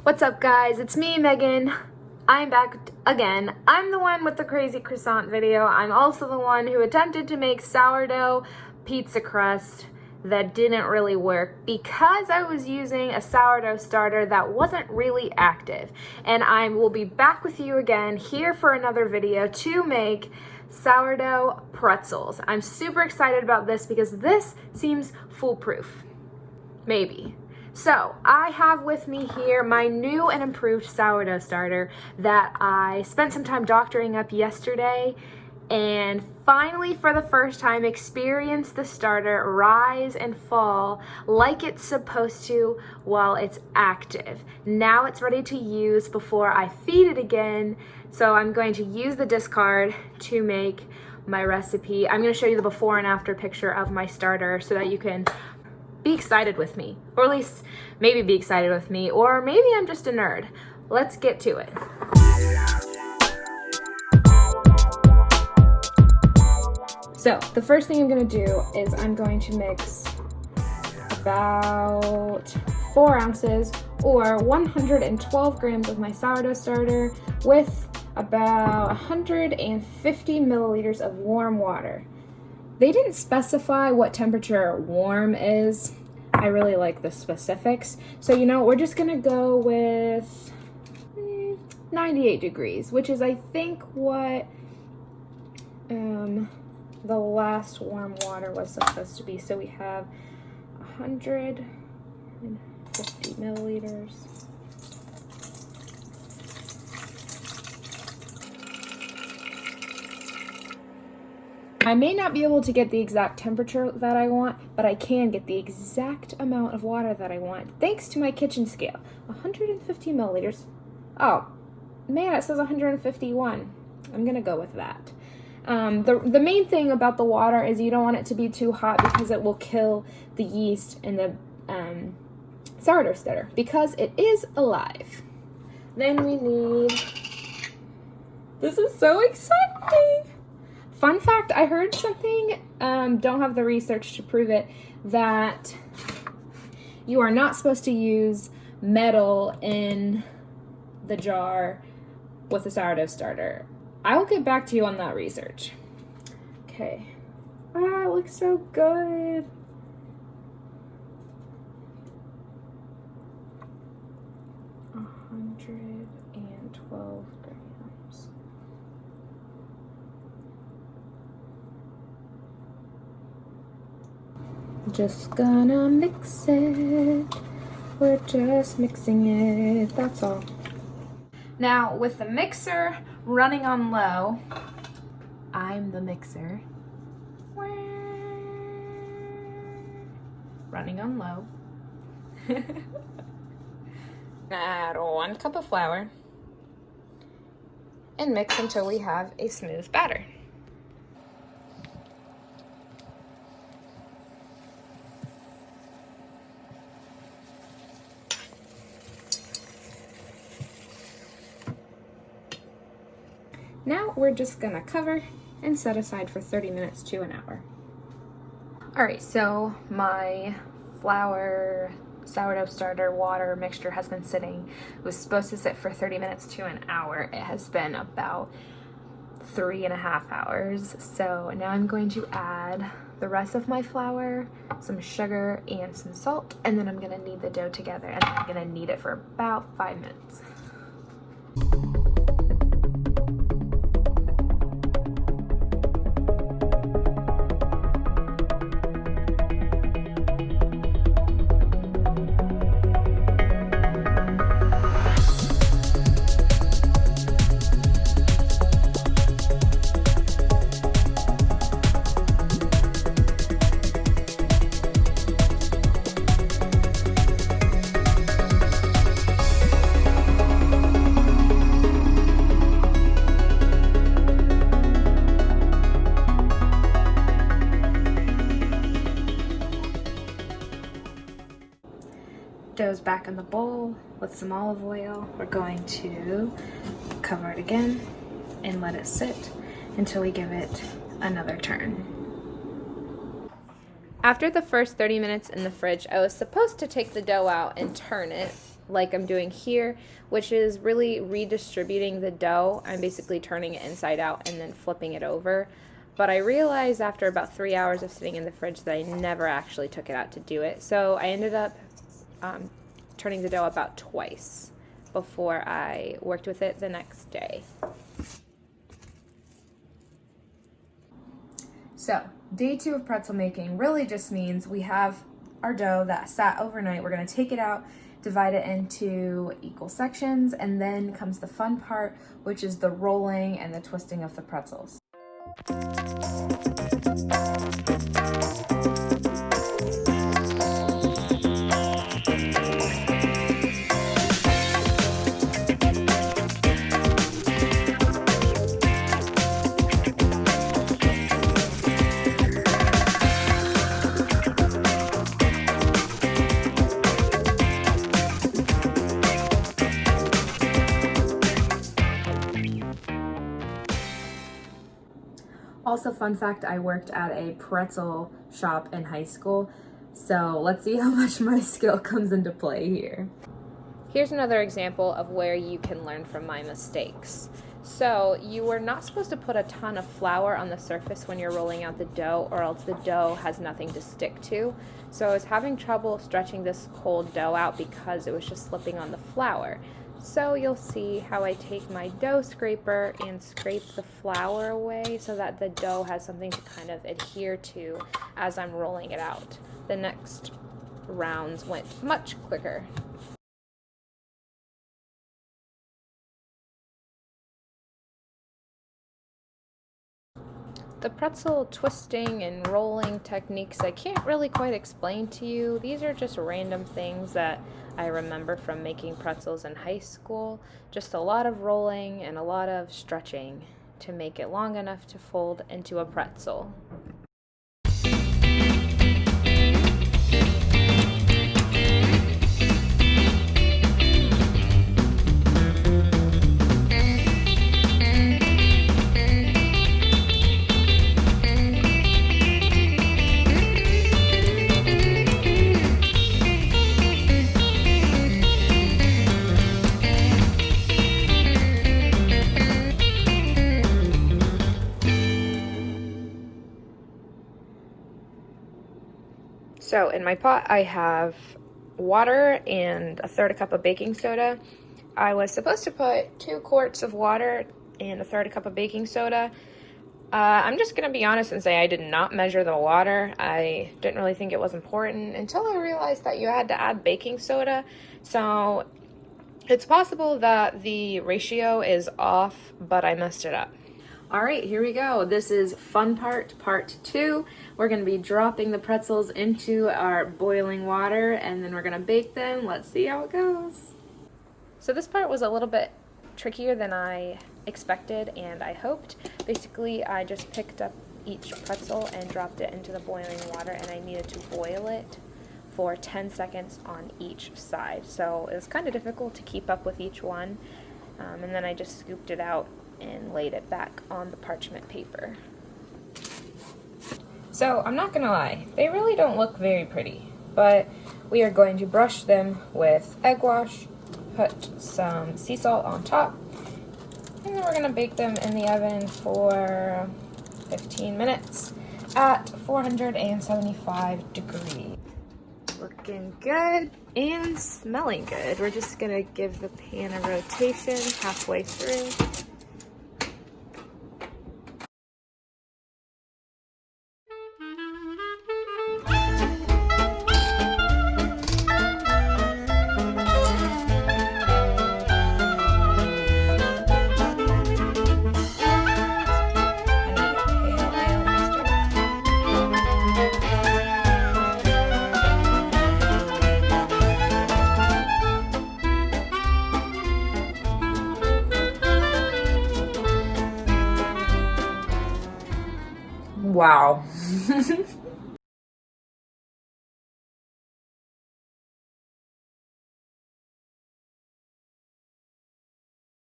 What's up, guys? It's me, Megan. I'm back again. I'm the one with the crazy croissant video. I'm also the one who attempted to make sourdough pizza crust that didn't really work because I was using a sourdough starter that wasn't really active. And I will be back with you again here for another video to make sourdough pretzels. I'm super excited about this because this seems foolproof. Maybe. So I have with me here my new and improved sourdough starter that I spent some time doctoring up yesterday and finally for the first time experienced the starter rise and fall like it's supposed to while it's active. Now it's ready to use before I feed it again. So I'm going to use the discard to make my recipe. I'm going to show you the before and after picture of my starter so that you can be excited with me, or at least maybe be excited with me, or maybe I'm just a nerd. Let's get to it. So the first thing I'm going to do is I'm going to mix about 4 ounces or 112 grams of my sourdough starter with about 150 milliliters of warm water. They didn't specify what temperature warm is. I really like the specifics. So, you know, we're just gonna go with 98 degrees, which is, I think, what the last warm water was supposed to be. So we have 150 milliliters. I may not be able to get the exact temperature that I want, but I can get the exact amount of water that I want thanks to my kitchen scale. 150 milliliters. Oh, man, it says 151. I'm gonna go with that. The main thing about the water is you don't want it to be too hot because it will kill the yeast in the sourdough starter because it is alive. Then we need, this is so exciting! Fun fact, I heard something, don't have the research to prove it, that you are not supposed to use metal in the jar with a sourdough starter. I will get back to you on that research. Okay. Ah, it looks so good. A 112 grams. Just gonna mix it. We're just mixing it, that's all. Now, with the mixer running on low, I'm the mixer. Running on low. Add 1 cup of flour and mix until we have a smooth batter. Now we're just gonna cover and set aside for 30 minutes to an hour. All right, so my flour, sourdough starter, water mixture has been sitting. It was supposed to sit for 30 minutes to an hour. It has been about 3.5 hours. So now I'm going to add the rest of my flour, some sugar, and some salt, and then I'm gonna knead the dough together, and I'm gonna knead it for about 5 minutes. Dough's back in the bowl with some olive oil. We're going to cover it again and let it sit until we give it another turn. After the first 30 minutes in the fridge, I was supposed to take the dough out and turn it, like I'm doing here, which is really redistributing the dough. I'm basically turning it inside out and then flipping it over. But I realized after about 3 hours of sitting in the fridge that I never actually took it out to do it. So I ended up turning the dough about twice before I worked with it the next day. So day 2 of pretzel making really just means we have our dough that sat overnight. We're going to take it out, divide it into equal sections, and then comes the fun part, which is the rolling and the twisting of the pretzels. Also, fun fact, I worked at a pretzel shop in high school, so let's see how much my skill comes into play here. Here's another example of where you can learn from my mistakes. So you were not supposed to put a ton of flour on the surface when you're rolling out the dough, or else the dough has nothing to stick to. So I was having trouble stretching this cold dough out because it was just slipping on the flour. So you'll see how I take my dough scraper and scrape the flour away so that the dough has something to kind of adhere to as I'm rolling it out. The next rounds went much quicker. The pretzel twisting and rolling techniques I can't really quite explain to you. These are just random things that I remember from making pretzels in high school. Just a lot of rolling and a lot of stretching to make it long enough to fold into a pretzel. So in my pot I have water and a third a cup of baking soda. I was supposed to put 2 quarts of water and a third a cup of baking soda. I'm just gonna be honest and say I did not measure the water. I didn't really think it was important until I realized that you had to add baking soda. So it's possible that the ratio is off, but I messed it up. All right, here we go. This is fun part 2. We're gonna be dropping the pretzels into our boiling water and then we're gonna bake them. Let's see how it goes. So this part was a little bit trickier than I expected and I hoped. Basically, I just picked up each pretzel and dropped it into the boiling water, and I needed to boil it for 10 seconds on each side. So it was kind of difficult to keep up with each one. And then I just scooped it out and laid it back on the parchment paper. So I'm not gonna lie, they really don't look very pretty, but we are going to brush them with egg wash, put some sea salt on top, and then we're gonna bake them in the oven for 15 minutes at 475 degrees. Looking good and smelling good. We're just gonna give the pan a rotation halfway through. Wow.